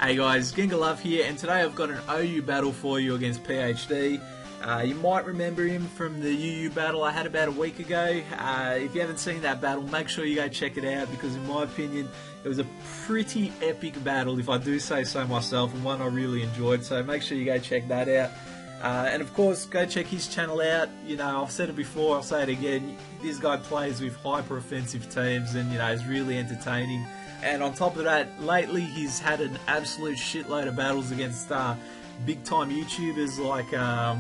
Hey guys, Gengarluv here, and today I've got an OU battle for you against PhD. You might remember him from the UU battle I had about a week ago. If you haven't seen that battle, make sure you go check it out, because in my opinion, it was a pretty epic battle, if I do say so myself, and one I really enjoyed, so make sure you go check that out. And of course, go check his channel out. You know, I've said it before, I'll say it again, this guy plays with hyper offensive teams, and you know, he's really entertaining. And on top of that, lately he's had an absolute shitload of battles against big time YouTubers like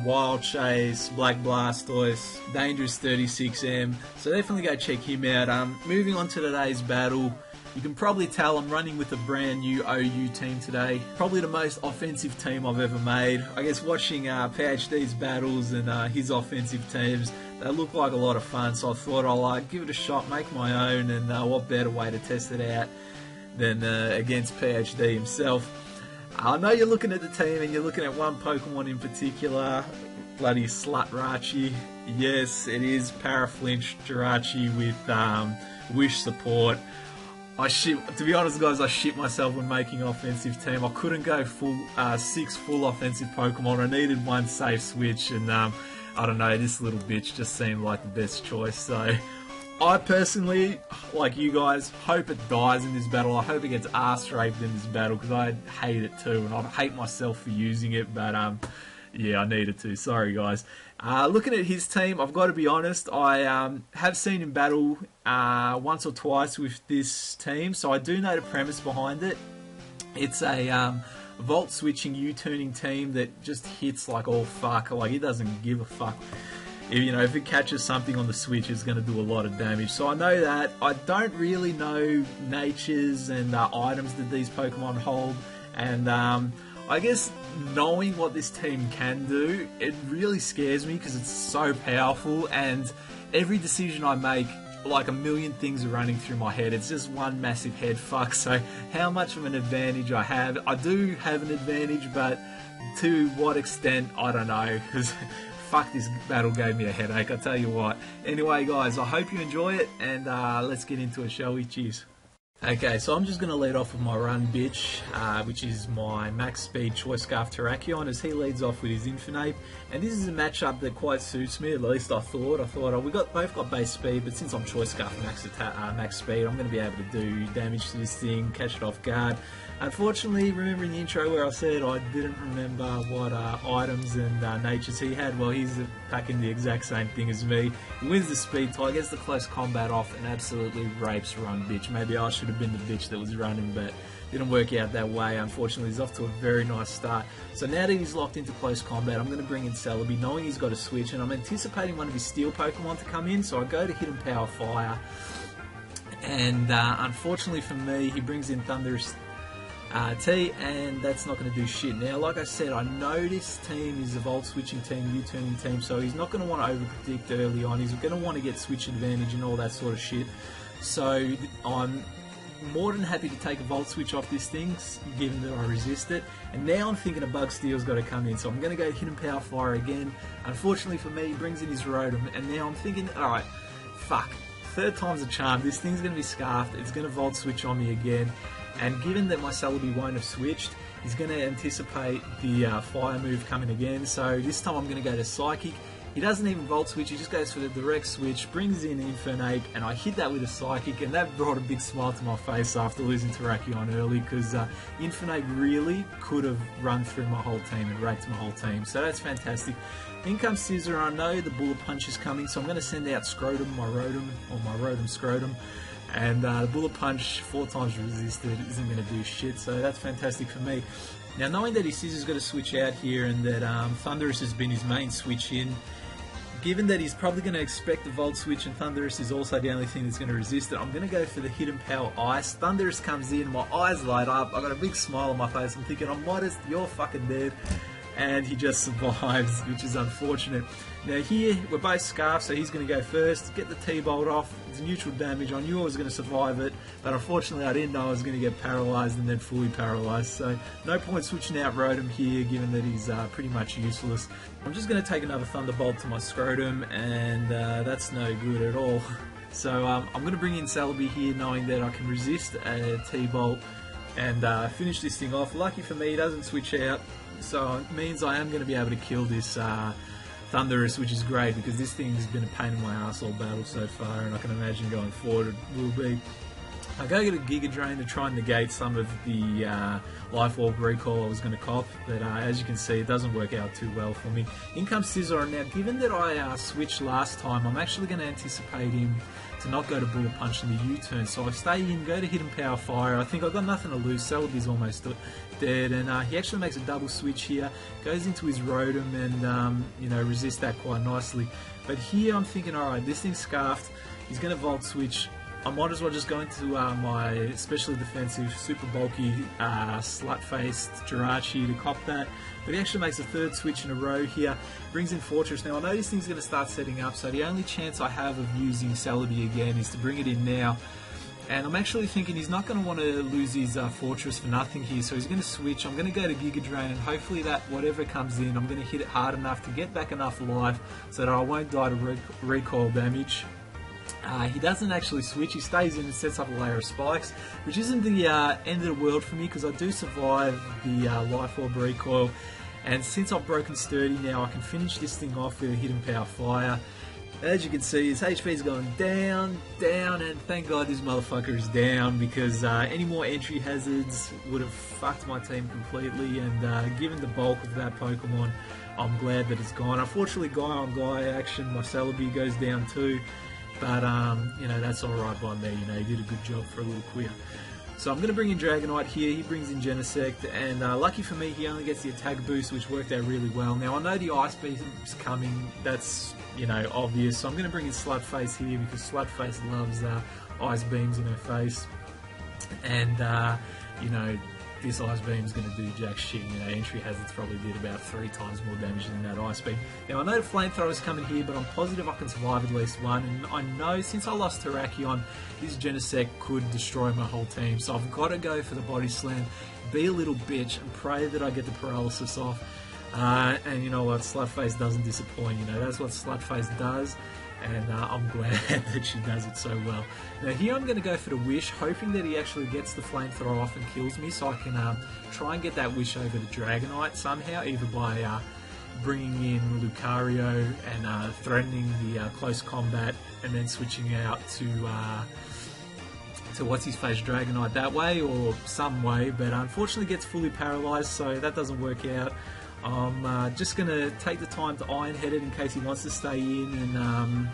Wild Chase, Black Blastoise, Dangerous 36M, so definitely go check him out. Moving on to today's battle, you can probably tell I'm running with a brand new OU team today. Probably the most offensive team I've ever made. I guess watching PhD's battles and his offensive teams, they look like a lot of fun, so I thought I'll give it a shot, make my own, and what better way to test it out than against PhD himself. I know you're looking at the team and you're looking at one Pokemon in particular, bloody Slutrachi. Yes, it is Paraflinch Jirachi with Wish support. To be honest guys, I shit myself when making offensive team. I couldn't go full 6 full offensive Pokemon. I needed one safe switch, and I don't know, this little bitch just seemed like the best choice. So I personally, like you guys, hope it dies in this battle. I hope it gets ass raped in this battle, because I hate it too, and I hate myself for using it, but yeah, I needed to. Sorry guys. Looking at his team, I've got to be honest, I have seen him battle once or twice with this team, so I do know the premise behind it. It's a Volt switching U-turning team that just hits like all fuck, like he doesn't give a fuck. You know, if it catches something on the switch, it's going to do a lot of damage. So I know that. I don't really know natures and items that these Pokemon hold, and I guess knowing what this team can do, it really scares me, because it's so powerful, and every decision I make, like a million things are running through my head. It's just one massive head fuck. So how much of an advantage I have? I do have an advantage, but to what extent, I don't know, because fuck, this battle gave me a headache, I tell you what. Anyway guys, I hope you enjoy it, and let's get into it, shall we? Cheers. Okay, so I'm just going to lead off with my run bitch, which is my max speed Choice Scarf Terrakion, as he leads off with his Infinite. And this is a matchup that quite suits me, at least I thought. We both got base speed, but since I'm Choice Scarf max speed, I'm going to be able to do damage to this thing, catch it off guard. Unfortunately, remembering the intro where I said I didn't remember what items and natures he had, well, he's packing the exact same thing as me. He wins the speed tie, gets the close combat off, and absolutely rapes run bitch. Maybe I should have been the bitch that was running, but didn't work out that way. Unfortunately, he's off to a very nice start. So now that he's locked into close combat, I'm going to bring in Celebi, knowing he's got a switch, and I'm anticipating one of his steel Pokemon to come in, so I go to hit him Power Fire. And unfortunately for me, he brings in Thunderous T, and that's not going to do shit. Now, like I said, I know this team is a Volt switching team, U-turning team, so he's not going to want to over-predict early on. He's going to want to get switch advantage and all that sort of shit. So I'm more than happy to take a Volt switch off this thing, given that I resist it. And now I'm thinking a Bug Steel's got to come in, so I'm going to go hit him Power Fire again. Unfortunately for me, he brings in his Rotom, and now I'm thinking, alright, fuck, third time's a charm. This thing's going to be Scarfed, it's going to Volt switch on me again. And given that my Celebi won't have switched, he's going to anticipate the fire move coming again. So this time I'm going to go to Psychic. He doesn't even Volt switch, he just goes for the direct switch, brings in Infernape, and I hit that with a Psychic, and that brought a big smile to my face after losing Terrakion early, because Infernape really could have run through my whole team and raked my whole team. So that's fantastic. In comes Scizor. I know the Bullet Punch is coming, so I'm going to send out Scrotum, my Rotom Scrotum. And the Bullet Punch, 4 times resisted, isn't going to do shit, so that's fantastic for me. Now, knowing that his Scizor's got to switch out here, and that Thundurus has been his main switch in, given that he's probably going to expect the Volt switch and Thundurus is also the only thing that's going to resist it, I'm going to go for the Hidden Power Ice. Thundurus comes in, my eyes light up, I've got a big smile on my face, I'm thinking, I'm modest, you're fucking dead. And he just survives, which is unfortunate. Now here, we're both Scarf, so he's going to go first, get the T-Bolt off. It's neutral damage. I knew I was going to survive it, but unfortunately I didn't know I was going to get paralysed and then fully paralysed. So no point switching out Rotom here, given that he's pretty much useless. I'm just going to take another Thunderbolt to my Scrotum, and that's no good at all. So I'm going to bring in Celebi here, knowing that I can resist a T-Bolt and finish this thing off. Lucky for me, he doesn't switch out, so it means I am going to be able to kill this Thunderous, which is great because this thing's been a pain in my ass all battle so far, and I can imagine going forward it will be. I go get a Giga Drain to try and negate some of the Life Orb recall I was going to cop, but as you can see, it doesn't work out too well for me. In comes Scizor. Now, given that I switched last time, I'm actually going to anticipate him to not go to Bullet Punch in the U-turn, so I stay in, go to Hidden Power Fire. I think I've got nothing to lose. Celebi's almost dead, and he actually makes a double switch here, goes into his Rotom and, you know, resists that quite nicely. But here I'm thinking, alright, this thing's scarfed, he's going to Volt Switch. I might as well just go into my especially defensive, super bulky, slut-faced Jirachi to cop that. But he actually makes a third switch in a row here, brings in Fortress. Now I know this thing's going to start setting up, so the only chance I have of using Celebi again is to bring it in now. And I'm actually thinking he's not going to want to lose his Fortress for nothing here, so he's going to switch. I'm going to go to Giga Drain, and hopefully that whatever comes in, I'm going to hit it hard enough to get back enough life so that I won't die to recoil damage. He doesn't actually switch, he stays in and sets up a layer of spikes, which isn't the end of the world for me because I do survive the Life Orb recoil, and since I've broken Sturdy now, I can finish this thing off with a Hidden Power Fire. As you can see, his HP is going down, down, and thank God this motherfucker is down because any more entry hazards would have fucked my team completely, and given the bulk of that Pokemon, I'm glad that it's gone. Unfortunately, guy on guy action, my Celebi goes down too. But, you know, that's alright by me, you know, he did a good job for a little queer. So I'm going to bring in Dragonite here, he brings in Genesect, and lucky for me, he only gets the attack boost, which worked out really well. Now, I know the Ice Beam's coming, that's, you know, obvious, so I'm going to bring in Slutface here, because Slutface loves Ice Beams in her face. And, you know, this Ice Beam is going to do jack shit. You know, entry hazards probably did about 3 times more damage than that Ice Beam. Now, I know the Flamethrower's coming here, but I'm positive I can survive at least one. And I know since I lost Terrakion, this Genesect could destroy my whole team. So I've got to go for the Body Slam, be a little bitch, and pray that I get the paralysis off. And you know what, Slutface doesn't disappoint. You know, that's what Slutface does. And I'm glad that she does it so well. Now here I'm going to go for the Wish, hoping that he actually gets the Flamethrower off and kills me, so I can try and get that Wish over to Dragonite somehow, either by bringing in Lucario and threatening the close combat, and then switching out to what's his face Dragonite that way, or some way, but unfortunately gets fully paralyzed, so that doesn't work out. I'm just going to take the time to Iron Head it in case he wants to stay in and,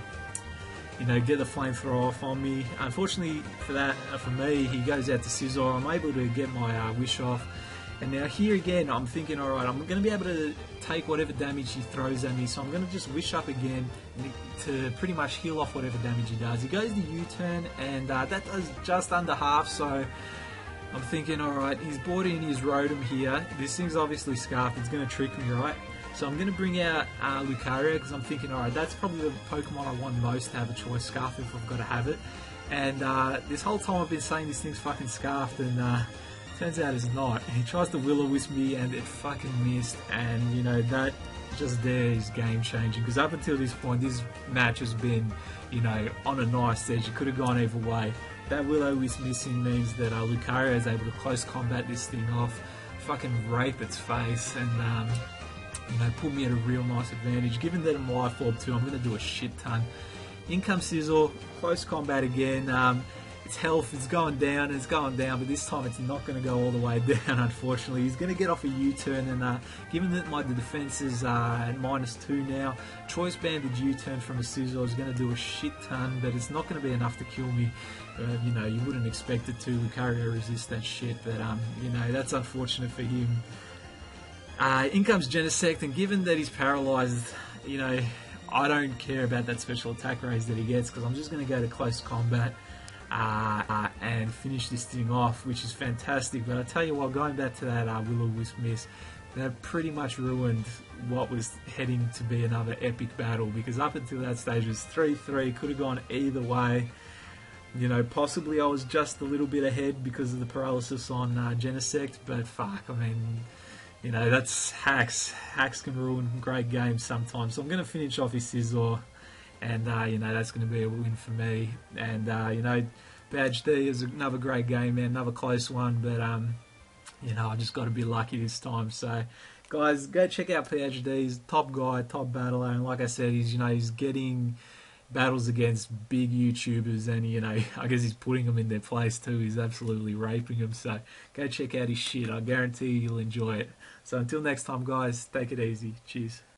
you know, get the Flamethrower off on me. Unfortunately for that, for me, he goes out to Scizor. I'm able to get my Wish off. And now here again, I'm thinking, alright, I'm going to be able to take whatever damage he throws at me, so I'm going to just Wish up again to pretty much heal off whatever damage he does. He goes to U-turn, and that does just under half, so I'm thinking, alright, he's brought in his Rotom here. This thing's obviously scarfed, it's going to trick me, right? So I'm going to bring out Lucario, because I'm thinking, alright, that's probably the Pokemon I want most to have a choice scarf if I've got to have it. And this whole time I've been saying this thing's fucking scarfed, and turns out it's not. He tries to Will-O-Wisp me, and it fucking missed, and you know, that just there is game changing, because up until this point, this match has been, you know, on a nice edge. It could have gone either way. That Will-O-Wisp missing means that Lucario is able to close combat this thing off, fucking rape its face, and you know, put me at a real nice advantage. Given that I'm Life Orb too, I'm going to do a shit ton. In comes Scizor, close combat again. Its health is going down, and it's going down, but this time it's not going to go all the way down, unfortunately. He's going to get off a U-turn, and given that my defense is at -2 now, Choice Banded U-turn from a Scizor is going to do a shit ton, but it's not going to be enough to kill me. You know, you wouldn't expect it to. Lucario resists that shit, but you know, that's unfortunate for him. In comes Genesect, and given that he's paralyzed, you know, I don't care about that special attack raise that he gets, because I'm just going to go to close combat and finish this thing off, which is fantastic. But I tell you what, going back to that Will-O-Wisp miss, that pretty much ruined what was heading to be another epic battle, because up until that stage it was 3-3, could have gone either way. You know, possibly I was just a little bit ahead because of the paralysis on Genesect, but fuck, I mean, you know, that's hacks. Hacks can ruin great games sometimes. So I'm going to finish off his Scizor, and, you know, that's going to be a win for me. And, you know, PhD is another great game, man, another close one, but you know, I just got to be lucky this time. So, guys, go check out PhD. He's top guy, top battler, and like I said, he's getting battles against big YouTubers, and you know, I guess he's putting them in their place too. He's absolutely raping them. So, go check out his shit. I guarantee you'll enjoy it. So, until next time, guys, take it easy. Cheers.